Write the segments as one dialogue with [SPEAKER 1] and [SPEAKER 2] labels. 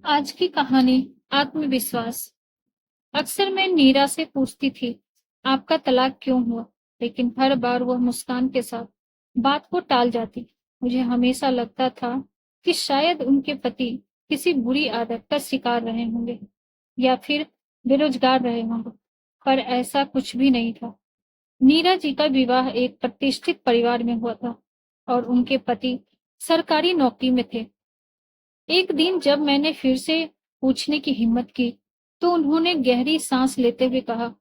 [SPEAKER 1] आज की कहानी आत्मविश्वास। अक्सर मैं नीरा से पूछती थी, आपका तलाक क्यों हुआ? लेकिन हर बार वह मुस्कान के साथ बात को टाल जाती। मुझे हमेशा लगता था कि शायद उनके पति किसी बुरी आदत का शिकार रहे होंगे या फिर बेरोजगार रहे होंगे, पर ऐसा कुछ भी नहीं था। नीरा जी का विवाह एक प्रतिष्ठित परिवार में हुआ था और उनके पति सरकारी नौकरी में थे। एक दिन जब मैंने फिर से पूछने की हिम्मत की, तो उन्होंने गहरी सांस लेते हुए कहा,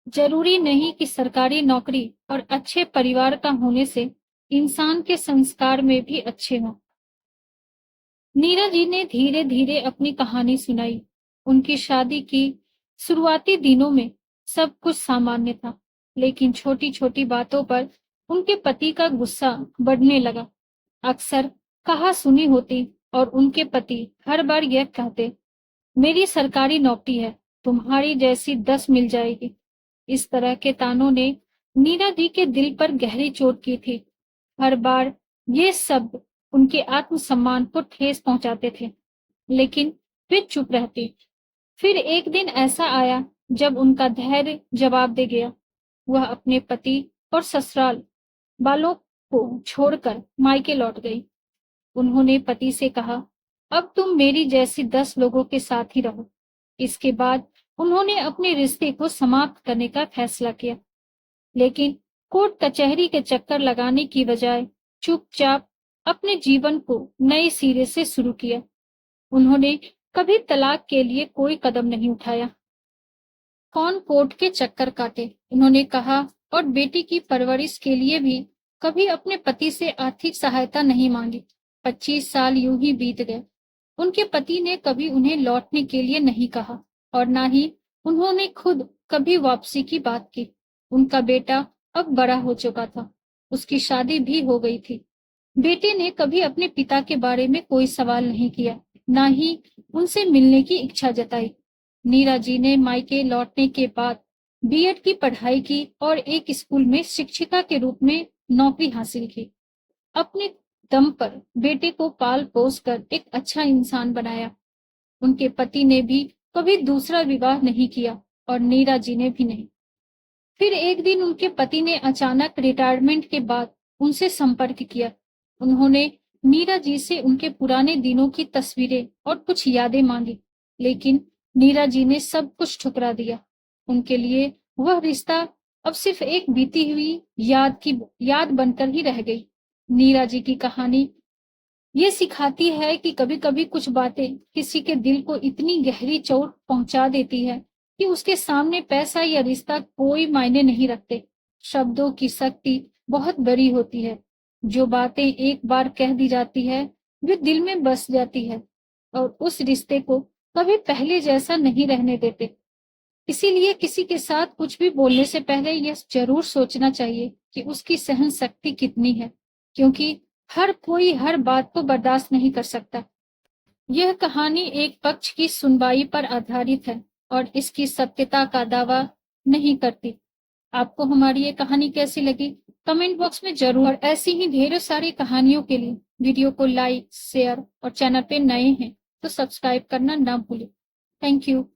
[SPEAKER 1] जरूरी नहीं कि सरकारी नौकरी और अच्छे परिवार का होने से इंसान के संस्कार में भी अच्छे हों। नीरज जी ने धीरे धीरे अपनी कहानी सुनाई। उनकी शादी की शुरुआती दिनों में सब कुछ सामान्य था, लेकिन छोटी छोटी बातों पर उनके पति का गुस्सा बढ़ने लगा। अक्सर कहा सुनी होती और उनके पति हर बार यह कहते, मेरी सरकारी नौकरी है, तुम्हारी जैसी 10 मिल जाएगी। इस तरह के तानों ने नीरा जी के दिल पर गहरी चोट की थी। हर बार ये शब्द उनके आत्मसम्मान को ठेस पहुंचाते थे, लेकिन वे चुप रहती। फिर एक दिन ऐसा आया जब उनका धैर्य जवाब दे गया। वह अपने पति और ससुराल वालों को छोड़कर मायके लौट गई। उन्होंने पति से कहा, अब तुम मेरी जैसी 10 लोगों के साथ ही रहो। इसके बाद उन्होंने अपने रिश्ते को समाप्त करने का फैसला किया, लेकिन कोर्ट कचहरी के चक्कर लगाने की बजाय चुपचाप अपने जीवन को नए सिरे से शुरू किया। उन्होंने कभी तलाक के लिए कोई कदम नहीं उठाया, कौन कोर्ट के चक्कर काटे, उन्होंने कहा, और बेटी की परवरिश के लिए भी कभी अपने पति से आर्थिक सहायता नहीं मांगी। 25 साल यूं ही बीत गए। उनके पति ने कभी उन्हें लौटने के लिए नहीं कहा और ना ही उन्होंने खुद कभी वापसी की बात की। उनका बेटा अब बड़ा हो चुका था, उसकी शादी भी हो गई थी। बेटे ने कभी अपने पिता के बारे में कोई सवाल नहीं किया, ना ही उनसे मिलने की इच्छा जताई। नीरा जी ने मायके लौटने के बाद बीएड की पढ़ाई की और एक स्कूल में शिक्षिका के रूप में नौकरी हासिल की। अपने दम पर बेटे को पाल पोस कर एक अच्छा इंसान बनाया। उनके पति ने भी कभी दूसरा विवाह नहीं किया और नीरा जी ने भी नहीं। फिर एक दिन उनके पति ने अचानक रिटायरमेंट के बाद उनसे संपर्क किया। उन्होंने नीरा जी से उनके पुराने दिनों की तस्वीरें और कुछ यादें मांगी, लेकिन नीरा जी ने सब कुछ ठुकरा दिया। उनके लिए वह रिश्ता अब सिर्फ एक बीती हुई याद बनकर ही रह गई। नीरा जी की कहानी ये सिखाती है कि कभी-कभी कुछ बातें किसी के दिल को इतनी गहरी चोट पहुंचा देती है कि उसके सामने पैसा या रिश्ता कोई मायने नहीं रखते। शब्दों की शक्ति बहुत बड़ी होती है। जो बातें एक बार कह दी जाती है, वे दिल में बस जाती है और उस रिश्ते को कभी पहले जैसा नहीं रहने देते। इसीलिए किसी के साथ कुछ भी बोलने से पहले यह जरूर सोचना चाहिए कि उसकी सहन शक्ति कितनी है, क्योंकि हर कोई हर बात को बर्दाश्त नहीं कर सकता। यह कहानी एक पक्ष की सुनवाई पर आधारित है और इसकी सत्यता का दावा नहीं करती। आपको हमारी ये कहानी कैसी लगी? कमेंट बॉक्स में जरूर। और ऐसी ही ढेरों सारी कहानियों के लिए वीडियो को लाइक, शेयर और चैनल पे नए हैं तो सब्सक्राइब करना ना भूलें। Thank you.